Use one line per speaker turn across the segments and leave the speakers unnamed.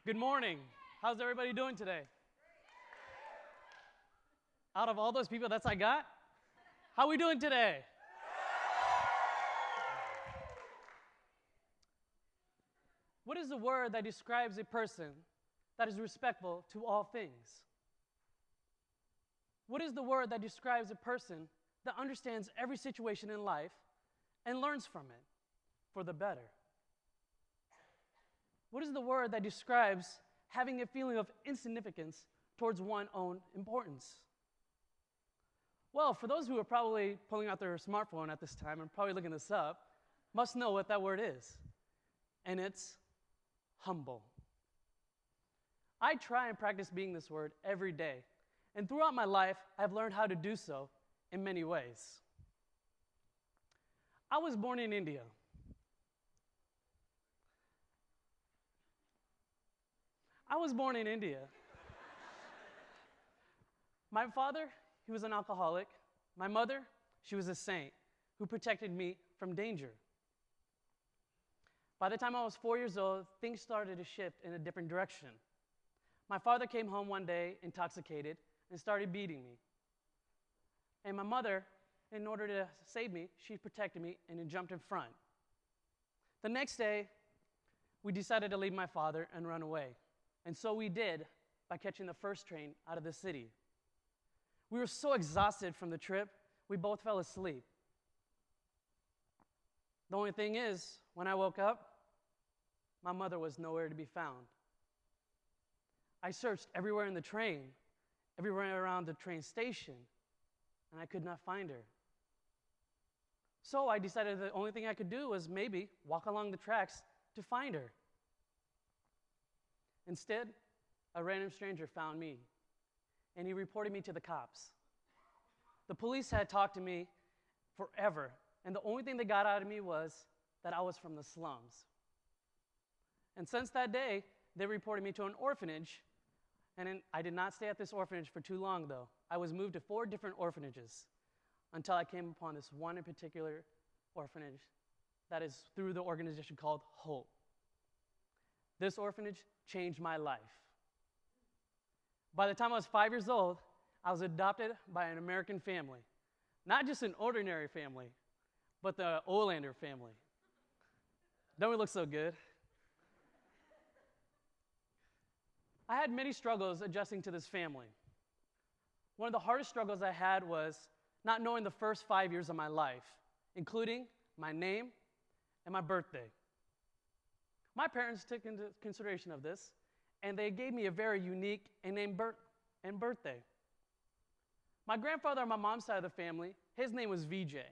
Good morning. How's everybody doing today? Out of all those people, that's I got? How are we doing today? What is the word that describes a person that is respectful to all things? What is the word that describes a person that understands every situation in life and learns from it for the better? What is the word that describes having a feeling of insignificance towards one's own importance? Well, for those who are probably pulling out their smartphone at this time and probably looking this up, must know what that word is. And it's humble. I try and practice being this word every day. And throughout my life, I've learned how to do so in many ways. I was born in India. My father, he was an alcoholic. My mother, she was a saint who protected me from danger. By the time I was 4 years old, things started to shift in a different direction. My father came home one day intoxicated and started beating me. And my mother, in order to save me, she protected me and then jumped in front. The next day, we decided to leave my father and run away. And so we did by catching the first train out of the city. We were so exhausted from the trip, we both fell asleep. The only thing is, when I woke up, my mother was nowhere to be found. I searched everywhere in the train, everywhere around the train station, and I could not find her. So I decided the only thing I could do was maybe walk along the tracks to find her. Instead, a random stranger found me, and he reported me to the cops. The police had talked to me forever, and the only thing they got out of me was that I was from the slums. And since that day, they reported me to an orphanage, and I did not stay at this orphanage for too long, though. I was moved to 4 different orphanages until I came upon this one in particular orphanage that is through the organization called Hope. This orphanage changed my life. By the time I was 5 years old, I was adopted by an American family. Not just an ordinary family, but the Olander family. Don't we look so good? I had many struggles adjusting to this family. One of the hardest struggles I had was not knowing the first 5 years of my life, including my name and my birthday. My parents took into consideration of this, and they gave me a very unique name and birthday. My grandfather on my mom's side of the family, his name was Vijay,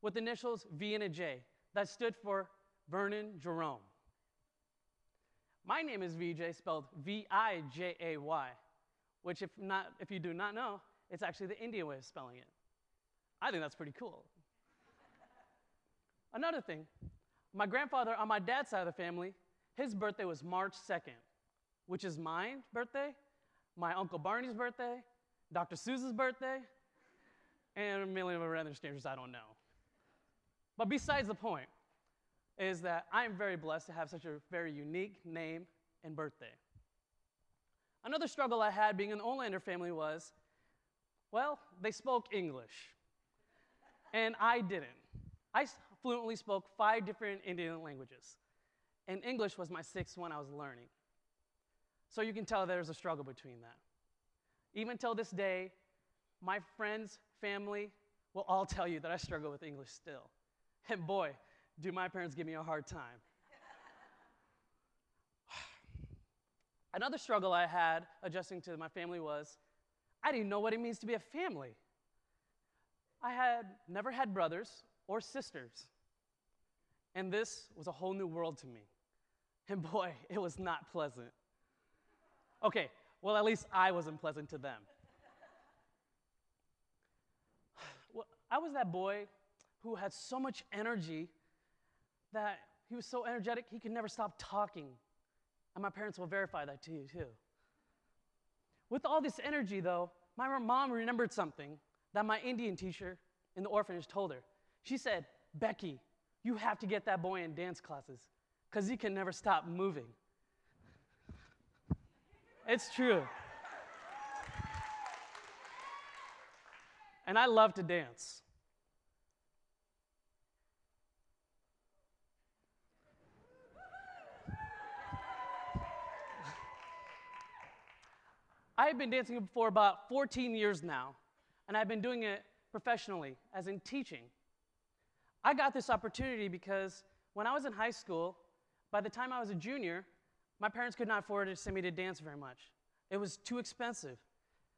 with initials V and a J, that stood for Vernon Jerome. My name is Vijay, spelled V-I-J-A-Y, which if you do not know, it's actually the Indian way of spelling it. I think that's pretty cool. Another thing, my grandfather on my dad's side of the family, his birthday was March 2nd, which is my birthday, my Uncle Barney's birthday, Dr. Seuss's birthday, and a million of other strangers I don't know. But besides the point is that I'm very blessed to have such a very unique name and birthday. Another struggle I had being an Olander family was, well, they spoke English, and I didn't. I fluently spoke 5 different Indian languages, and English was my 6th one I was learning. So you can tell there's a struggle between that. Even till this day, my friends, family will all tell you that I struggle with English still. And boy, do my parents give me a hard time. Another struggle I had adjusting to my family was I didn't know what it means to be a family. I had never had brothers or sisters. And this was a whole new world to me. And boy, it was not pleasant. Okay, well, at least I wasn't pleasant to them. Well, I was that boy who had so much energy that he was so energetic he could never stop talking. And my parents will verify that to you, too. With all this energy, though, my mom remembered something that my Indian teacher in the orphanage told her. She said, "Becky, you have to get that boy in dance classes because he can never stop moving." It's true. And I love to dance. I've been dancing for about 14 years now, and I've been doing it professionally, as in teaching. I got this opportunity because when I was in high school, by the time I was a junior, my parents could not afford to send me to dance very much. It was too expensive.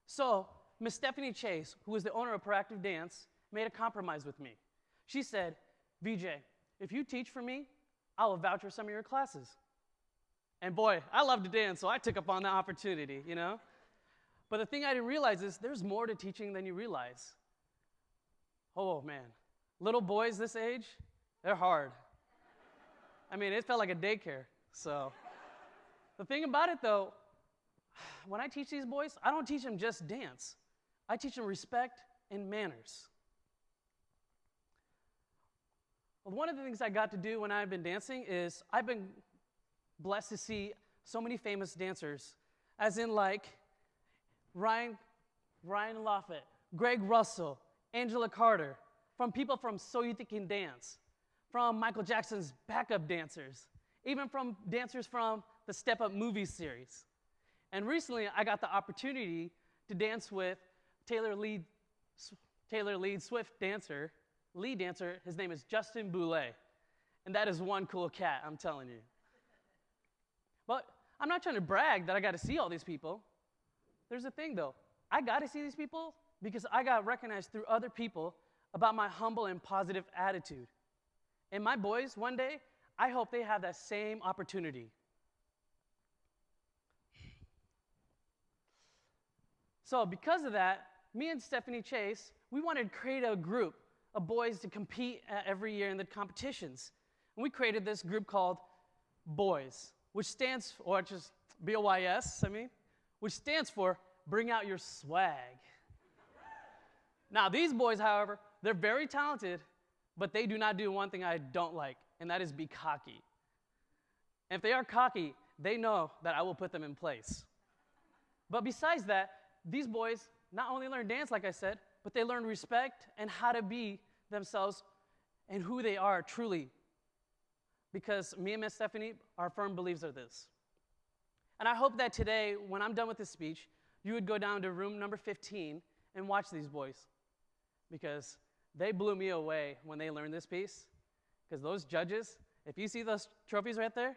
So Miss Stephanie Chase, who was the owner of Proactive Dance, made a compromise with me. She said, "VJ, if you teach for me, I will vouch for some of your classes." And boy, I love to dance, so I took up on that opportunity, you know? But the thing I didn't realize is there's more to teaching than you realize. Oh, man. Little boys this age, they're hard. I mean, it felt like a daycare. So the thing about it, though, when I teach these boys, I don't teach them just dance. I teach them respect and manners. Well, one of the things I got to do when I've been dancing is I've been blessed to see so many famous dancers, as in like Ryan Lafayette, Greg Russell, Angela Carter, from people from So You Think You Can Dance, from Michael Jackson's backup dancers, even from dancers from the Step Up movie series. And recently, I got the opportunity to dance with Taylor Lead Swift dancer, lead dancer. His name is Justin Boulay. And that is one cool cat, I'm telling you. But I'm not trying to brag that I got to see all these people. There's a thing, though. I got to see these people because I got recognized through other people about my humble and positive attitude. And my boys, one day, I hope they have that same opportunity. So because of that, me and Stephanie Chase, we wanted to create a group of boys to compete every year in the competitions. And we created this group called Boys, which stands for, or just B-O-Y-S, which stands for Bring Out Your Swag. Now, these boys, however, they're very talented, but they do not do one thing I don't like, and that is be cocky. And if they are cocky, they know that I will put them in place. But besides that, these boys not only learn dance, like I said, but they learn respect and how to be themselves and who they are truly. Because me and Miss Stephanie are firm believers of this. And I hope that today, when I'm done with this speech, you would go down to room number 15 and watch these boys. Because they blew me away when they learned this piece. Because those judges, if you see those trophies right there,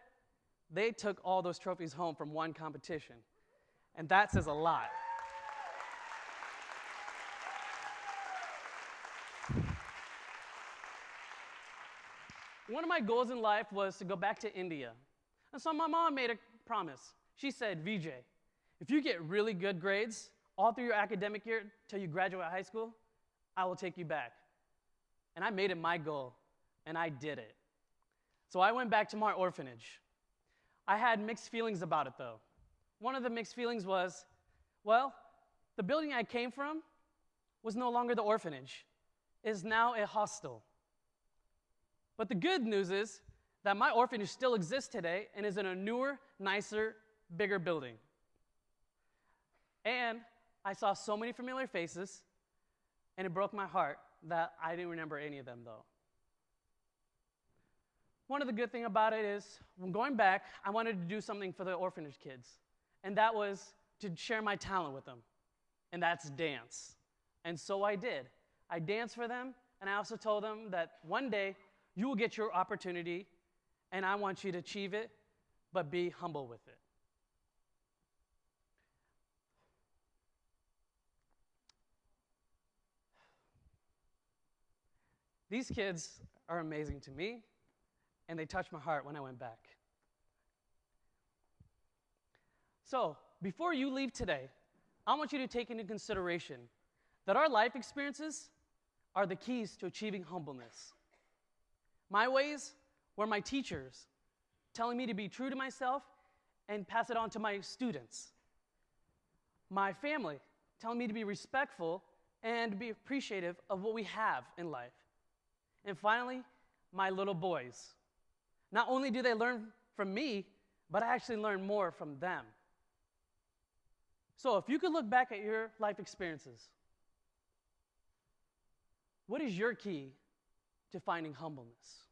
they took all those trophies home from one competition. And that says a lot. One of my goals in life was to go back to India. And so my mom made a promise. She said, "VJ, if you get really good grades all through your academic year till you graduate high school, I will take you back." And I made it my goal, and I did it. So I went back to my orphanage. I had mixed feelings about it, though. One of the mixed feelings was, well, the building I came from was no longer the orphanage. It is now a hostel. But the good news is that my orphanage still exists today and is in a newer, nicer, bigger building. And I saw so many familiar faces, and it broke my heart that I didn't remember any of them, though. One of the good things about it is, when going back, I wanted to do something for the orphanage kids, and that was to share my talent with them, and that's dance. And so I did. I danced for them, and I also told them that one day, you will get your opportunity, and I want you to achieve it, but be humble with it. These kids are amazing to me, and they touched my heart when I went back. So, before you leave today, I want you to take into consideration that our life experiences are the keys to achieving humbleness. My ways were my teachers telling me to be true to myself and pass it on to my students. My family telling me to be respectful and be appreciative of what we have in life. And finally, my little boys. Not only do they learn from me, but I actually learn more from them. So if you could look back at your life experiences, what is your key to finding humbleness?